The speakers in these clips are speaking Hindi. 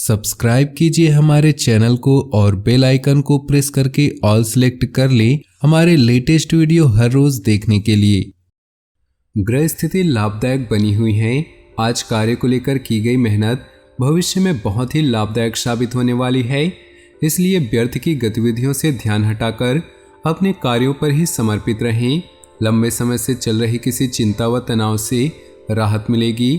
सब्सक्राइब कीजिए हमारे चैनल को और बेल आइकन को प्रेस करके ऑल सेलेक्ट कर लें हमारे लेटेस्ट वीडियो हर रोज देखने के लिए। ग्रह स्थिति लाभदायक बनी हुई है। आज कार्य को लेकर की गई मेहनत भविष्य में बहुत ही लाभदायक साबित होने वाली है, इसलिए व्यर्थ की गतिविधियों से ध्यान हटाकर अपने कार्यों पर ही समर्पित रहें। लंबे समय से चल रही किसी चिंता व तनाव से राहत मिलेगी।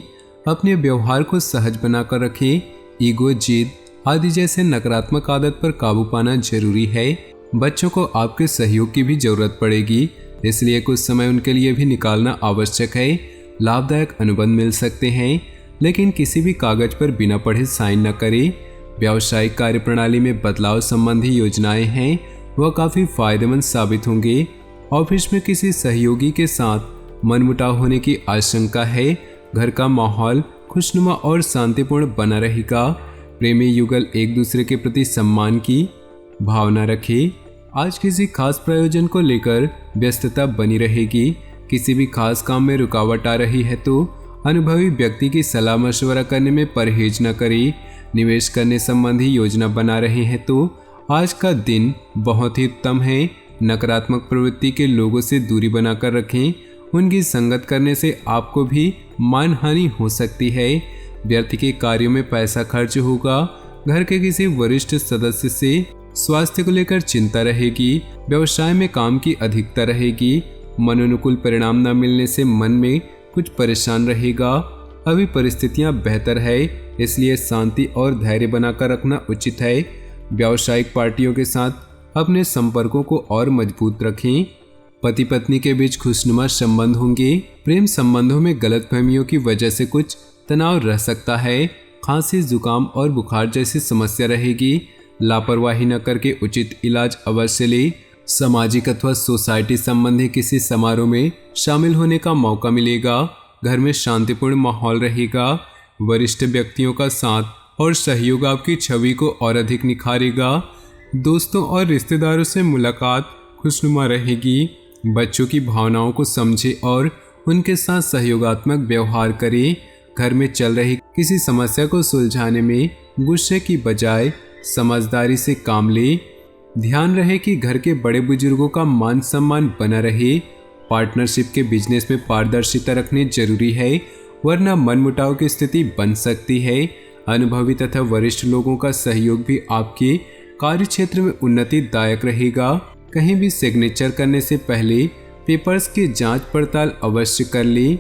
अपने व्यवहार को सहज बनाकर रखें। ईगो, जिद आदि जैसे नकारात्मक आदत पर काबू पाना जरूरी है। बच्चों को आपके सहयोग की भी जरूरत पड़ेगी, इसलिए कुछ समय उनके लिए भी निकालना आवश्यक है। लाभदायक अनुबंध मिल सकते हैं, लेकिन किसी भी कागज पर बिना पढ़े साइन न करें। व्यावसायिक कार्यप्रणाली में बदलाव संबंधी योजनाएं हैं, वह काफी फायदेमंद साबित होंगे। ऑफिस में किसी सहयोगी के साथ मनमुटाव होने की आशंका है। घर का माहौल खुशनुमा और शांतिपूर्ण बना रहेगा। प्रेमी युगल एक दूसरे के प्रति सम्मान की भावना रखें। आज किसी खास प्रयोजन को लेकर व्यस्तता बनी रहेगी। किसी भी खास काम में रुकावट आ रही है तो अनुभवी व्यक्ति की सलाह मशवरा करने में परहेज न करें। निवेश करने संबंधी योजना बना रहे हैं तो आज का दिन बहुत ही उत्तम है। नकारात्मक प्रवृत्ति के लोगों से दूरी बनाकर रखें। उनकी संगत करने से आपको भी मानहानि हो सकती है। व्यर्थ के कार्यों में पैसा खर्च होगा। घर के किसी वरिष्ठ सदस्य से स्वास्थ्य को लेकर चिंता रहेगी। व्यवसाय में काम की अधिकता रहेगी। मनोनुकूल परिणाम न मिलने से मन में कुछ परेशान रहेगा। अभी परिस्थितियां बेहतर है, इसलिए शांति और धैर्य बनाकर रखना उचित है। व्यावसायिक पार्टियों के साथ अपने संपर्कों को और मजबूत रखें। पति पत्नी के बीच खुशनुमा संबंध होंगे। प्रेम संबंधों में गलतफहमियों की वजह से कुछ तनाव रह सकता है। खांसी, जुकाम और बुखार जैसी समस्या रहेगी। लापरवाही न करके उचित इलाज अवश्य ले। सामाजिक अथवा सोसाइटी संबंधी किसी समारोह में शामिल होने का मौका मिलेगा। घर में शांतिपूर्ण माहौल रहेगा। वरिष्ठ व्यक्तियों का साथ और सहयोग आपकी छवि को और अधिक निखारेगा। दोस्तों और रिश्तेदारों से मुलाकात खुशनुमा रहेगी। बच्चों की भावनाओं को समझे और उनके साथ सहयोगात्मक व्यवहार करें। घर में चल रही किसी समस्या को सुलझाने में गुस्से की बजाय समझदारी से काम लें। ध्यान रहे कि घर के बड़े बुजुर्गों का मान सम्मान बना रहे। पार्टनरशिप के बिजनेस में पारदर्शिता रखनी जरूरी है, वरना मनमुटाव की स्थिति बन सकती है। अनुभवी तथा वरिष्ठ लोगों का सहयोग भी आपके कार्य क्षेत्र में उन्नतिदायक रहेगा। कहीं भी सिग्नेचर करने से पहले पेपर्स की जांच पड़ताल अवश्य कर लें।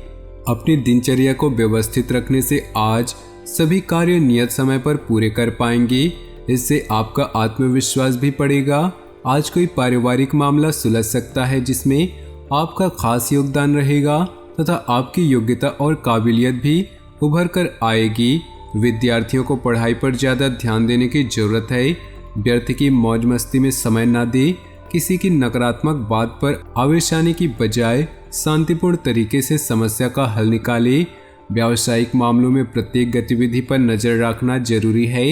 अपनी दिनचर्या को व्यवस्थित रखने से आज सभी कार्य नियत समय पर पूरे कर पाएंगे। इससे आपका आत्मविश्वास भी बढ़ेगा। आज कोई पारिवारिक मामला सुलझ सकता है जिसमें आपका खास योगदान रहेगा तथा आपकी योग्यता और काबिलियत भी उभर कर आएगी। विद्यार्थियों को पढ़ाई पर ज़्यादा ध्यान देने की जरूरत है। व्यर्थ की मौज मस्ती में समय न दे। किसी की नकारात्मक बात पर आवेश आने की बजाय शांतिपूर्ण तरीके से समस्या का हल निकालें। व्यावसायिक मामलों में प्रत्येक गतिविधि पर नजर रखना जरूरी है।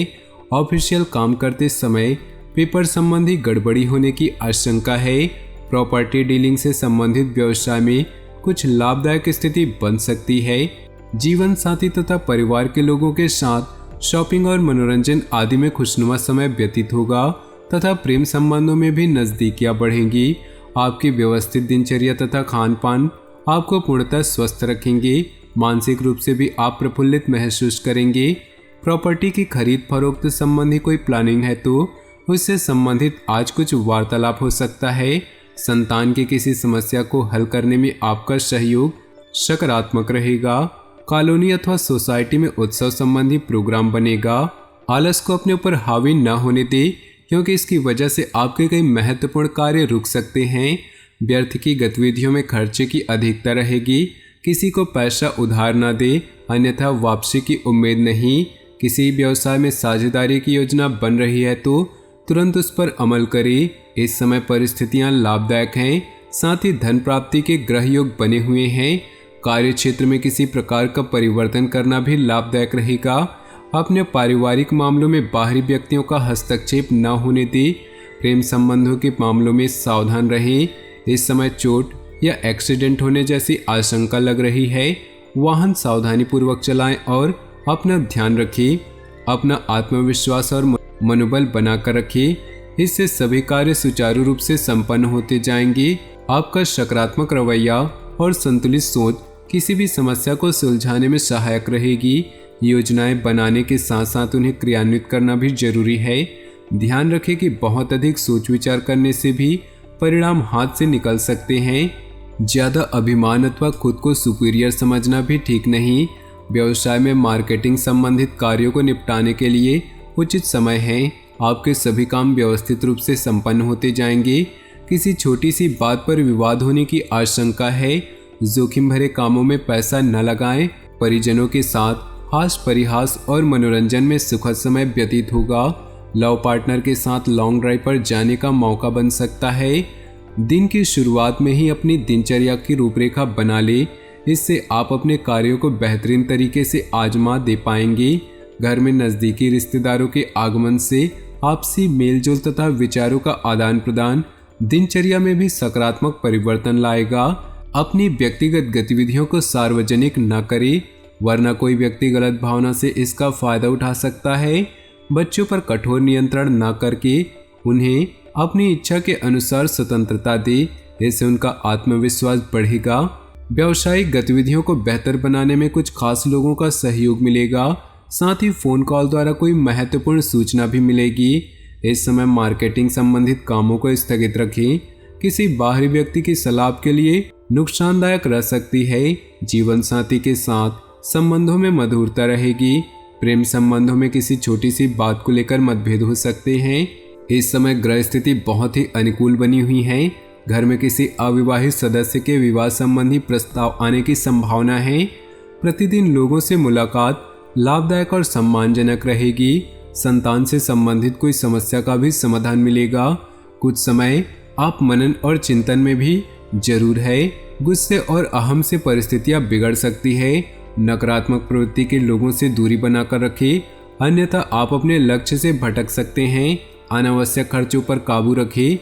ऑफिशियल काम करते समय पेपर संबंधी गड़बड़ी होने की आशंका है। प्रॉपर्टी डीलिंग से संबंधित व्यवसाय में कुछ लाभदायक स्थिति बन सकती है। जीवन साथी तथा परिवार के लोगों के साथ शॉपिंग और मनोरंजन आदि में खुशनुमा समय व्यतीत होगा तथा प्रेम संबंधों में भी नजदीकियां बढ़ेंगी। आपकी व्यवस्थित दिनचर्या तथा खान पान आपको पूर्णतः स्वस्थ रखेंगे। मानसिक रूप से भी आप प्रफुल्लित महसूस करेंगे। प्रॉपर्टी की खरीद फरोख्त संबंधी कोई प्लानिंग है तो उससे संबंधित आज कुछ वार्तालाप हो सकता है। संतान की किसी समस्या को हल करने में आपका सहयोग सकारात्मक रहेगा। कॉलोनी अथवा सोसाइटी में उत्सव संबंधी प्रोग्राम बनेगा। आलस को अपने ऊपर हावी न होने दे, क्योंकि इसकी वजह से आपके कई महत्वपूर्ण कार्य रुक सकते हैं। व्यर्थ की गतिविधियों में खर्चे की अधिकता रहेगी। किसी को पैसा उधार न दे, अन्यथा वापसी की उम्मीद नहीं। किसी व्यवसाय में साझेदारी की योजना बन रही है तो तुरंत उस पर अमल करें। इस समय परिस्थितियां लाभदायक हैं। साथ ही धन प्राप्ति के ग्रह योग बने हुए हैं। कार्य क्षेत्र में किसी प्रकार का परिवर्तन करना भी लाभदायक रहेगा। अपने पारिवारिक मामलों में बाहरी व्यक्तियों का हस्तक्षेप न होने दें। प्रेम संबंधों के मामलों में सावधान रहें। इस समय चोट या एक्सीडेंट होने जैसी आशंका लग रही है। वाहन सावधानी पूर्वक चलाएं और अपना ध्यान रखें। अपना आत्मविश्वास और मनोबल बनाकर रखें। इससे सभी कार्य सुचारू रूप से संपन्न होते जाएंगे। आपका सकारात्मक रवैया और संतुलित सोच किसी भी समस्या को सुलझाने में सहायक रहेगी। योजनाएं बनाने के साथ साथ उन्हें क्रियान्वित करना भी जरूरी है। ध्यान रखें कि बहुत अधिक सोच विचार करने से भी परिणाम हाथ से निकल सकते हैं। ज़्यादा अभिमान अथवा खुद को सुपीरियर समझना भी ठीक नहीं। व्यवसाय में मार्केटिंग संबंधित कार्यों को निपटाने के लिए उचित समय है। आपके सभी काम व्यवस्थित रूप से संपन्न होते जाएंगे। किसी छोटी सी बात पर विवाद होने की आशंका है। जोखिम भरे कामों में पैसा न लगाएं। परिजनों के साथ हास परिहास और मनोरंजन में सुखद समय व्यतीत होगा। लव पार्टनर के साथ लॉन्ग ड्राइव पर जाने का मौका बन सकता है। दिन की शुरुआत में ही अपनी दिनचर्या की रूपरेखा बना ले। इससे आप अपने कार्यों को बेहतरीन तरीके से आजमा दे पाएंगे। घर में नज़दीकी रिश्तेदारों के आगमन से आपसी मेलजोल तथा विचारों का आदान प्रदान दिनचर्या में भी सकारात्मक परिवर्तन लाएगा। अपनी व्यक्तिगत गतिविधियों को सार्वजनिक न करें, वरना कोई व्यक्ति गलत भावना से इसका फायदा उठा सकता है। बच्चों पर कठोर नियंत्रण न करके उन्हें अपनी इच्छा के अनुसार स्वतंत्रता दे। इससे उनका आत्मविश्वास बढ़ेगा। व्यावसायिक गतिविधियों को बेहतर बनाने में कुछ खास लोगों का सहयोग मिलेगा। साथ ही फोन कॉल द्वारा कोई महत्वपूर्ण सूचना भी मिलेगी। इस समय मार्केटिंग संबंधित कामों को स्थगित रखें। किसी बाहरी व्यक्ति की सलाह के लिए नुकसानदायक रह सकती है। जीवन साथी के साथ संबंधों में मधुरता रहेगी। प्रेम संबंधों में किसी छोटी सी बात को लेकर मतभेद हो सकते हैं। इस समय ग्रह स्थिति बहुत ही अनुकूल बनी हुई है। घर में किसी अविवाहित सदस्य के विवाह संबंधी प्रस्ताव आने की संभावना है। प्रतिदिन लोगों से मुलाकात लाभदायक और सम्मानजनक रहेगी। संतान से संबंधित कोई समस्या का भी समाधान मिलेगा। कुछ समय आप मनन और चिंतन में भी जरूर है। गुस्से और अहम से परिस्थितियां बिगड़ सकती है। नकारात्मक प्रवृत्ति के लोगों से दूरी बनाकर रखें, अन्यथा आप अपने लक्ष्य से भटक सकते हैं। अनावश्यक खर्चों पर काबू रखें।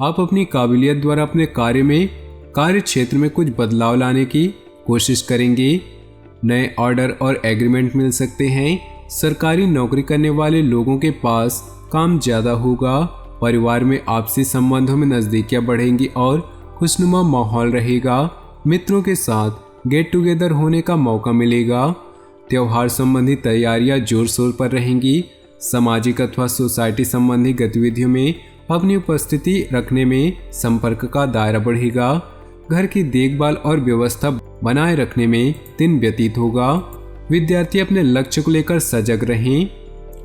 आप अपनी काबिलियत द्वारा अपने कार्य क्षेत्र में कुछ बदलाव लाने की कोशिश करेंगे। नए ऑर्डर और एग्रीमेंट मिल सकते हैं। सरकारी नौकरी करने वाले लोगों के पास काम ज़्यादा होगा। परिवार में आपसी संबंधों में नज़दीकियाँ बढ़ेंगी और खुशनुमा माहौल रहेगा। मित्रों के साथ गेट टुगेदर होने का मौका मिलेगा। त्यौहार संबंधी तैयारियां जोर शोर पर रहेंगी। सामाजिक अथवा सोसाइटी संबंधी गतिविधियों में अपनी उपस्थिति रखने में संपर्क का दायरा बढ़ेगा। घर की देखभाल और व्यवस्था बनाए रखने में दिन व्यतीत होगा। विद्यार्थी अपने लक्ष्य को लेकर सजग रहें।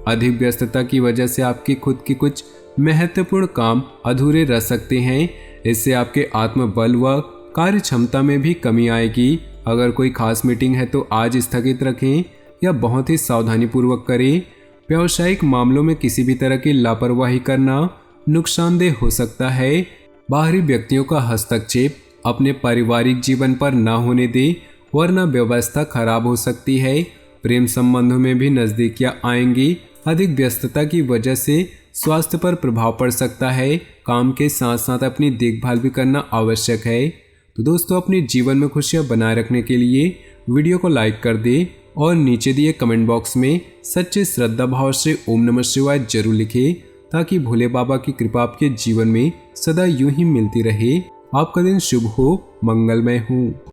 अधिक व्यस्तता की वजह से आपकी खुद की कुछ महत्वपूर्ण काम अधूरे रह सकते हैं। इससे आपके आत्मबल व कार्य क्षमता में भी कमी आएगी। अगर कोई खास मीटिंग है तो आज स्थगित रखें या बहुत ही सावधानी पूर्वक करें। व्यावसायिक मामलों में किसी भी तरह की लापरवाही करना नुकसानदेह हो सकता है। बाहरी व्यक्तियों का हस्तक्षेप अपने पारिवारिक जीवन पर न होने दें, वरना व्यवस्था खराब हो सकती है। प्रेम संबंधों में भी नज़दीकियां आएंगी। अधिक व्यस्तता की वजह से स्वास्थ्य पर प्रभाव पड़ सकता है। काम के साथ साथ अपनी देखभाल भी करना आवश्यक है। तो दोस्तों, अपने जीवन में खुशियां बनाए रखने के लिए वीडियो को लाइक कर दें और नीचे दिए कमेंट बॉक्स में सच्चे श्रद्धा भाव से ओम नमः शिवाय जरूर लिखें, ताकि भोले बाबा की कृपा आपके जीवन में सदा यूं ही मिलती रहे। आपका दिन शुभ हो, मंगलमय हो।